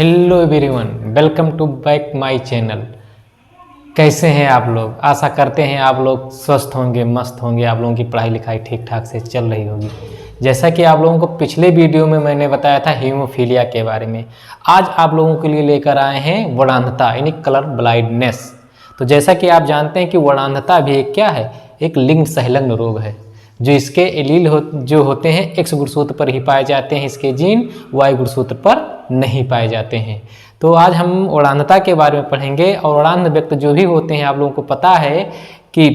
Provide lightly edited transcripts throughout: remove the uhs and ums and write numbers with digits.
Hello everyone, welcome to back my channel. कैसे हैं आप लोग? आशा करते हैं आप लोग स्वस्थ होंगे, मस्त होंगे। आप लोगों की पढ़ाई लिखाई ठीक ठाक से चल रही होगी। जैसा कि आप लोगों को पिछले वीडियो में मैंने बताया था हीमोफीलिया के बारे में, आज आप लोगों के लिए लेकर आए हैं वर्णांधता यानी कलर ब्लाइंडनेस। तो जैसा कि आप जानते हैं कि वर्णांधता भी एक क्या है, एक लिंग सहलग्न रोग है जो इसके एलील जो होते हैं एक्स गुणसूत्र पर ही पाए जाते हैं, इसके जीन वाई गुणसूत्र पर नहीं पाए जाते हैं। तो आज हम वर्णांधता के बारे में पढ़ेंगे। और वर्णांध व्यक्ति जो भी होते हैं, आप लोगों को पता है कि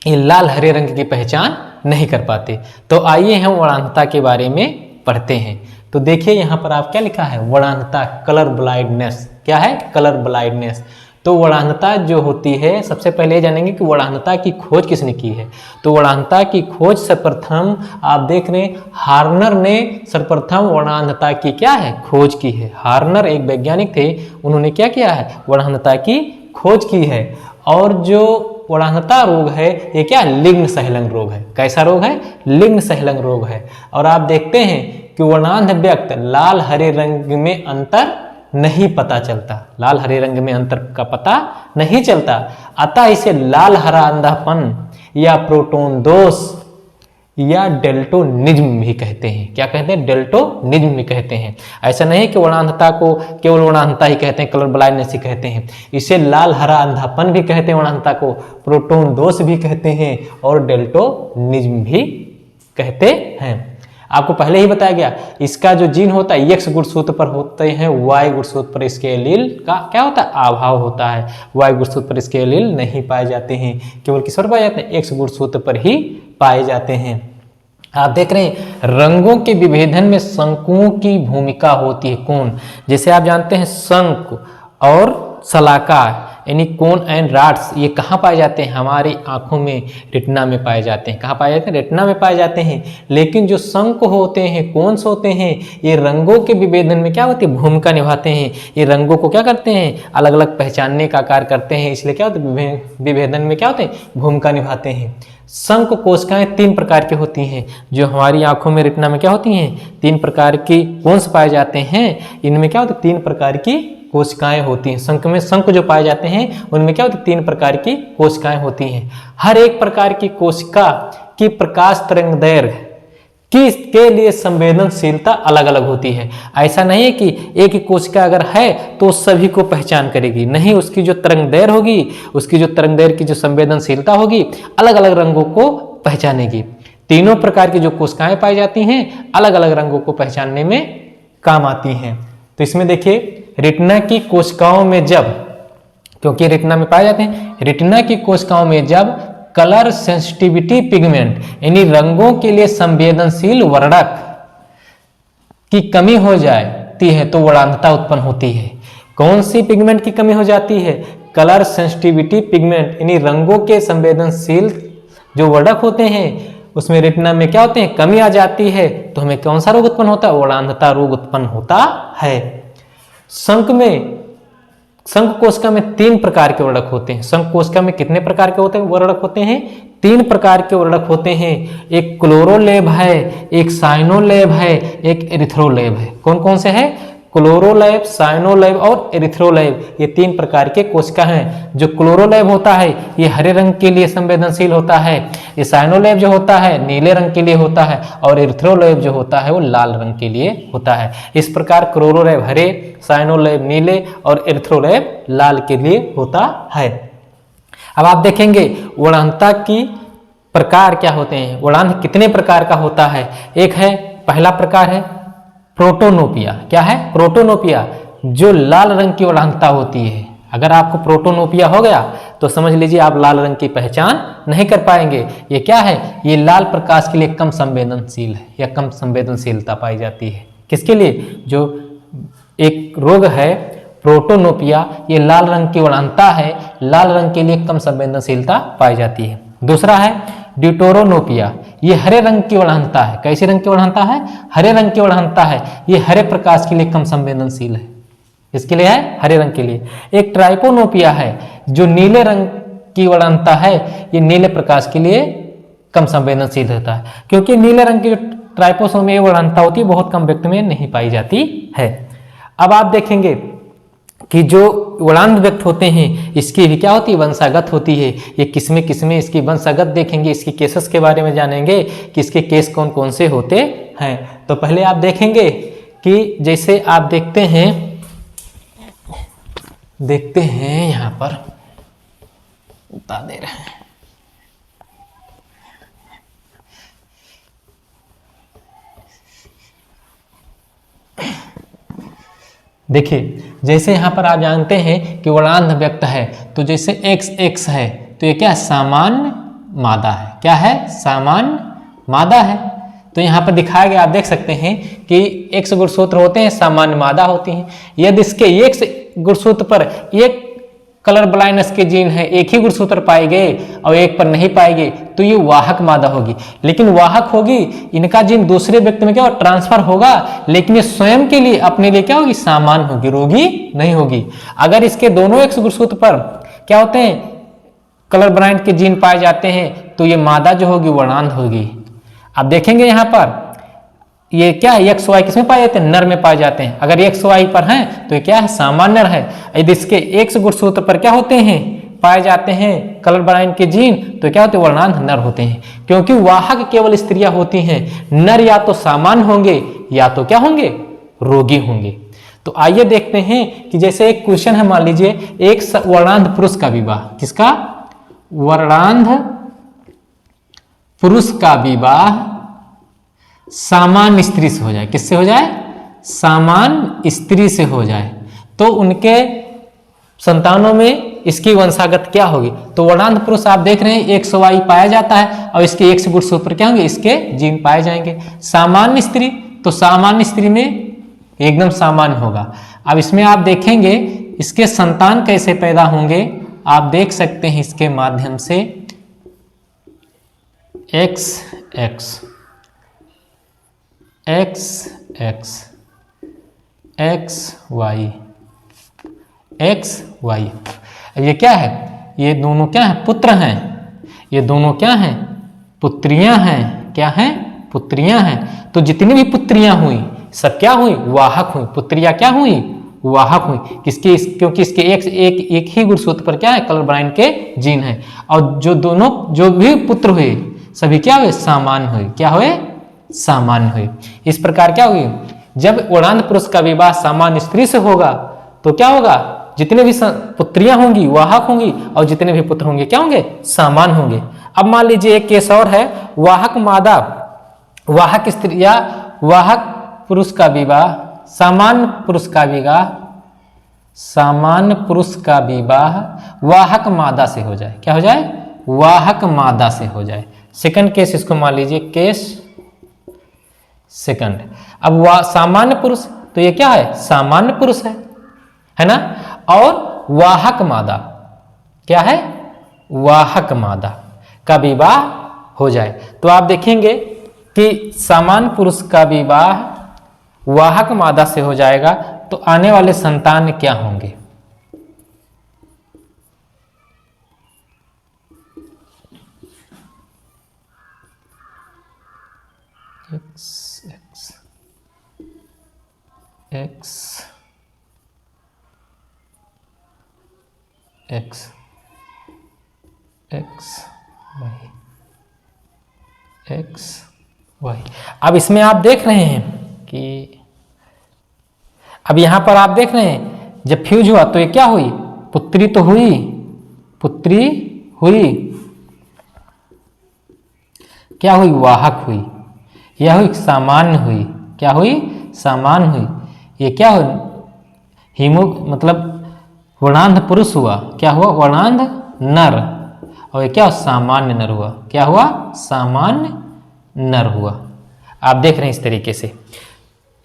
ये लाल हरे रंग की पहचान नहीं कर पाते। तो आइए हम वर्णांधता के बारे में पढ़ते हैं। तो देखिए यहाँ पर आप क्या लिखा है, वर्णांधता कलर ब्लाइंडनेस। क्या है? Colour blindness. तो वर्णांधता जो होती है, सबसे पहले ये जानेंगे कि वर्णांधता की खोज किसने की है। तो वर्णांधता की खोज सर्वप्रथम आप देख रहे हैं हार्नर ने सर्वप्रथम वर्णांधता की क्या है, खोज की है। हार्नर एक वैज्ञानिक थे, उन्होंने क्या किया है, वर्णांधता की खोज की है। और जो वर्णांधता रोग है ये क्या, लिंग सहलग्न रोग है। कैसा रोग है? लिंग सहलग्न रोग है। और आप देखते हैं कि वर्णांध व्यक्ति लाल हरे रंग में अंतर नहीं पता चलता, लाल हरे रंग में अंतर का पता नहीं चलता, अतः इसे लाल हरा अंधापन या प्रोटोन दोष या डेल्टोनिज्म भी कहते हैं। क्या कहते हैं? डेल्टोनिज्म भी कहते हैं। ऐसा नहीं कि वर्णांधता को केवल वर्णांधता ही कहते हैं, कलर ब्लाइंडनेस ही कहते हैं। इसे लाल हरा अंधापन भी कहते हैं, वर्णांधता को प्रोटोन दोष भी कहते हैं और डेल्टोनिज्म भी कहते हैं। आपको पहले ही बताया गया, इसका जो जीन होता है एक्स गुणसूत्र पर होते हैं, वाई गुणसूत्र पर इसके एलील का क्या होता है, अभाव होता है। वाई गुणसूत्र पर इसके एलील नहीं पाए जाते हैं, केवल किस पर पाए जाते हैं, एक्स गुणसूत्र पर ही पाए जाते हैं। आप देख रहे हैं रंगों के विभेदन में शंकुओं की भूमिका होती है। कोण, जैसे आप जानते हैं शंकु और शलाका यानी कोन एंड राड्स, ये कहाँ पाए जाते हैं, हमारी आंखों में, रेटिना में पाए जाते हैं। कहाँ पाए जाते हैं? रेटिना में पाए जाते हैं। लेकिन जो शंकु होते हैं, कोन्स होते हैं, ये रंगों के विभेदन में क्या होती है, भूमिका निभाते हैं। ये रंगों को क्या करते हैं, अलग अलग पहचानने का कार्य करते हैं। इसलिए क्या होता है, विभेदन में क्या होते हैं, भूमिका निभाते हैं। शंकु कोशिकाएं तीन प्रकार की होती हैं, जो हमारी आंखों में, रेटिना में क्या होती हैं, तीन प्रकार की कोन्स पाए जाते हैं। इनमें क्या होता है, तीन प्रकार की कोशिकाएं होती हैं। शंकु में, शंकु जो पाए जाते हैं उनमें क्या होती है, तीन प्रकार की कोशिकाएं होती हैं। हर एक प्रकार की कोशिका की प्रकाश तरंग दैर्घ्य के लिए संवेदनशीलता अलग अलग होती है। ऐसा नहीं है कि एक ही कोशिका अगर है तो सभी को पहचान करेगी, नहीं, उसकी जो तरंग दैर्घ्य होगी, उसकी जो तरंग दैर्घ्य की जो संवेदनशीलता होगी, अलग अलग रंगों को पहचानेगी। तीनों प्रकार की जो कोशिकाएं पाई जाती हैं अलग अलग रंगों को पहचानने में काम आती हैं। तो इसमें देखिए रेटिना की कोशिकाओं में जब, क्योंकि रेटिना में पाए जाते हैं, रेटिना की कोशिकाओं में जब कलर सेंसिटिविटी पिगमेंट यानी रंगों के लिए संवेदनशील वर्णक की कमी हो जाती है तो वर्णांधता उत्पन्न होती है। कौन सी पिगमेंट की कमी हो जाती है? कलर सेंसिटिविटी पिगमेंट यानी रंगों के संवेदनशील जो वर्णक होते हैं उसमें रेटिना में क्या होते हैं, कमी आ जाती है। तो हमें कौन सा रोग उत्पन्न होता है? वर्णांधता रोग उत्पन्न होता है। शंकु कोशिका में तीन प्रकार के वर्णक होते हैं। शंकु कोशिका में कितने प्रकार के वर्णक होते हैं? तीन प्रकार के वर्णक होते हैं। एक क्लोरोलेब है, एक साइनोलेब है, एक एरिथ्रोलेब है। कौन कौन से हैं? क्लोरोलेब, साइनोलेब और एरिथ्रोलेब, ये तीन प्रकार के कोशिका हैं। जो क्लोरोलेब होता है ये हरे रंग के लिए संवेदनशील होता है, ये साइनोलेब जो होता है नीले रंग के लिए होता है, और एरिथ्रोलेब जो होता है वो लाल रंग के लिए होता है। इस प्रकार क्लोरोलेब हरे, साइनोलेब नीले और एरिथ्रोलेब लाल के लिए होता है। अब आप देखेंगे वर्णांधता की प्रकार क्या होते हैं। वर्णांध कितने प्रकार का होता है? एक है, पहला प्रकार है प्रोटोनोपिया। क्या है? प्रोटोनोपिया, जो लाल रंग की वर्णांधता होती है। अगर आपको प्रोटोनोपिया हो गया तो समझ लीजिए आप लाल रंग की पहचान नहीं कर पाएंगे। ये क्या है? ये लाल प्रकाश के लिए कम संवेदनशील है या कम संवेदनशीलता पाई जाती है। किसके लिए? जो एक रोग है प्रोटोनोपिया, ये लाल रंग की वर्णांधता है, लाल रंग के लिए कम संवेदनशीलता पाई जाती है। दूसरा है ड्यूटेरोनोपिया, ये हरे रंग की वर्णांधता है। कैसे रंग की वर्णांधता है? हरे रंग की वर्णांधता है। ये हरे प्रकाश के लिए कम संवेदनशील है। इसके लिए है हरे रंग के लिए। एक ट्राइकोनोपिया है, जो नीले रंग की वर्णांधता है, ये नीले प्रकाश के लिए कम संवेदनशील होता है, क्योंकि नीले रंग की जो ट्राइपोसोम में वर्णांधता होती है बहुत कम व्यक्ति में नहीं पाई जाती है। अब आप देखेंगे कि जो वर्णांध व्यक्त होते हैं इसकी भी क्या होती है, वंशागत होती है। ये किसमें किसमें इसकी वंशागत देखेंगे, इसकी केसेस के बारे में जानेंगे कि इसके केस कौन कौन से होते हैं। तो पहले आप देखेंगे कि जैसे आप देखते हैं यहाँ पर बता दे रहे हैं, देखिए जैसे यहाँ पर आप जानते हैं कि वर्णांध व्यक्त है, तो जैसे XX है तो ये क्या है, सामान्य मादा है। क्या है, सामान्य मादा है। तो यहाँ पर दिखाया गया, आप देख सकते हैं कि X गुणसूत्र होते हैं, सामान्य मादा होती हैं। यदि इसके X गुणसूत्र पर एक कलर ब्लाइंडनेस के जीन है, एक ही गुणसूत्र पाए गए और एक पर नहीं पाए गए, तो ये वाहक मादा होगी। लेकिन वाहक होगी, इनका जीन दूसरे व्यक्ति में क्या होगा, ट्रांसफर होगा, लेकिन ये स्वयं के लिए अपने लिए क्या होगी, सामान्य होगी, रोगी नहीं होगी। अगर इसके दोनों X गुणसूत्र पर क्या होते हैं, कलर ब्लाइंड के जीन पाए जाते हैं, तो ये मादा जो होगी वर्णांध होगी। आप देखेंगे यहाँ पर ये क्या है, XY किसमें पाए जाते हैं, नर में पाए जाते हैं। अगर XY पर हैं तो ये क्या है, सामान्य नर है। यदि इसके X गुणसूत्र पर क्या होते हैं, पाए जाते हैं कलर ब्लाइंड के जीन, तो क्या होते हैं, वर्णांध नर होते हैं। क्योंकि वाहक केवल स्त्रियां होती हैं, नर या तो सामान्य होंगे या तो क्या होंगे, रोगी होंगे। तो आइए देखते हैं कि जैसे एक क्वेश्चन है, मान लीजिए एक वर्णांध पुरुष का विवाह, किसका, वर्णांध पुरुष का विवाह सामान्य स्त्री से हो जाए। किससे हो जाए, सामान्य स्त्री से हो जाए, तो उनके संतानों में इसकी वंशागत क्या होगी। तो वर्णांध पुरुष आप देख रहे हैं XY पाया जाता है और इसके X गुणसूत्र पर क्या होंगे, इसके जीन पाए जाएंगे। सामान्य स्त्री, तो सामान्य स्त्री में एकदम सामान्य होगा। अब इसमें आप देखेंगे इसके संतान कैसे पैदा होंगे, आप देख सकते हैं इसके माध्यम से XX XY XY। ये क्या है, ये दोनों क्या है, पुत्र हैं। ये दोनों क्या हैं, पुत्रियां हैं। क्या हैं, पुत्रियां हैं। तो जितनी भी पुत्रियां हुई सब क्या हुई, वाहक हुई। पुत्रियां क्या हुई, वाहक हुई। किसके, क्योंकि इसके एक ही गुणसूत्र पर क्या है, कलर ब्लाइंड के जीन है। और जो भी पुत्र हुए सभी क्या हुए, सामान्य हुए। क्या हुए, सामान्य हुए। इस प्रकार क्या हुई, जब वर्णांध पुरुष का विवाह सामान्य स्त्री से होगा तो क्या होगा, जितने भी पुत्रियां होंगी वाहक होंगी और जितने भी पुत्र होंगे क्या होंगे, सामान्य होंगे। अब मान लीजिए एक केस और है, वाहक मादा वाहक स्त्री या वाहक पुरुष का विवाह, सामान्य पुरुष का विवाह वाहक मादा से हो जाए। क्या हो जाए, वाहक मादा से हो जाए। सेकंड केस इसको मान लीजिए, केस सेकंड। अब सामान्य पुरुष, तो ये क्या है, सामान्य पुरुष है ना। और वाहक मादा, क्या है, वाहक मादा का विवाह हो जाए, तो आप देखेंगे कि सामान्य पुरुष का विवाह वाहक मादा से हो जाएगा, तो आने वाले संतान क्या होंगे, XY। अब इसमें आप देख रहे हैं कि अब यहां पर आप देख रहे हैं जब फ्यूज हुआ तो ये क्या हुई, पुत्री तो हुई, पुत्री हुई, क्या हुई, वाहक हुई, यह हुई सामान्य हुई। क्या हुई, सामान्य हुई। ये क्या हुई, मतलब वर्णांध पुरुष हुआ, क्या हुआ, वर्णांध नर, और ये क्या हुआ, सामान्य नर हुआ। क्या हुआ, सामान्य नर हुआ। आप देख रहे हैं इस तरीके से।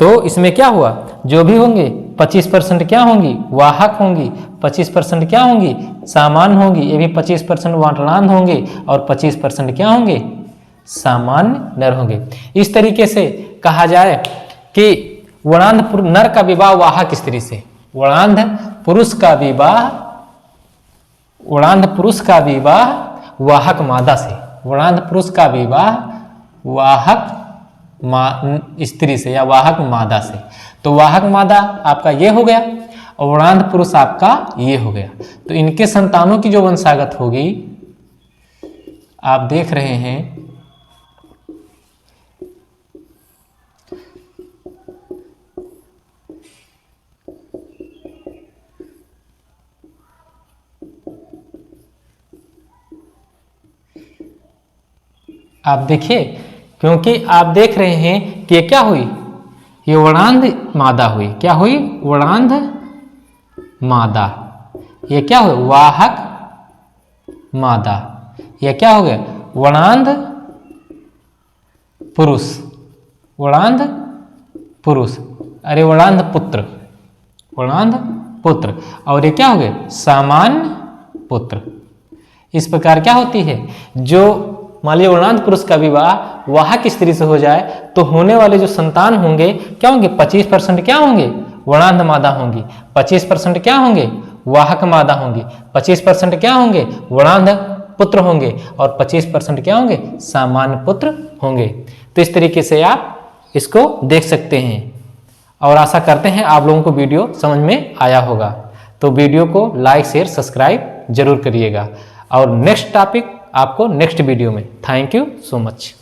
तो इसमें क्या हुआ, जो भी होंगे 25% क्या होंगी, वाहक होंगी, 25% क्या होंगी, सामान्य होंगी, ये भी 25% वर्णांध होंगे और 25% क्या होंगे, सामान्य नर होंगे। इस तरीके से कहा जाए कि वर्णांध नर का विवाह वाहक स्त्री से, वर्णांध पुरुष का विवाह वाहक मादा से, वर्णांध पुरुष का विवाह वाहक स्त्री से या वाहक मादा से। तो वाहक मादा आपका ये हो गया और वर्णांध पुरुष आपका ये हो गया। तो इनके संतानों की जो वंशागत होगी आप देख रहे हैं, आप देखिए, क्योंकि आप देख रहे हैं कि ये क्या हुई, ये वर्णांध मादा हुई। क्या हुई? वर्णांध मादा। ये क्या हुई? वाहक मादा। ये क्या हो गया? वर्णांध पुरुष। वर्णांध पुरुष, अरे वर्णांध पुत्र, वर्णांध पुत्र। और ये क्या हो गए? सामान्य पुत्र। इस प्रकार क्या होती है, जो मान लीजिए वर्णांध पुरुष का विवाह वाहक स्त्री से हो जाए तो होने वाले जो संतान होंगे क्या होंगे? 25% क्या होंगे? वर्णांध मादा होंगी। 25% क्या होंगे? वाहक मादा होंगी। 25% क्या होंगे? वर्णांध पुत्र होंगे। और 25% क्या होंगे? सामान्य पुत्र होंगे। तो इस तरीके से आप इसको देख सकते हैं और आशा करते हैं आप लोगों को वीडियो समझ में आया होगा। तो वीडियो को लाइक शेयर सब्सक्राइब जरूर करिएगा और नेक्स्ट टॉपिक आपको नेक्स्ट वीडियो में। Thank you so much.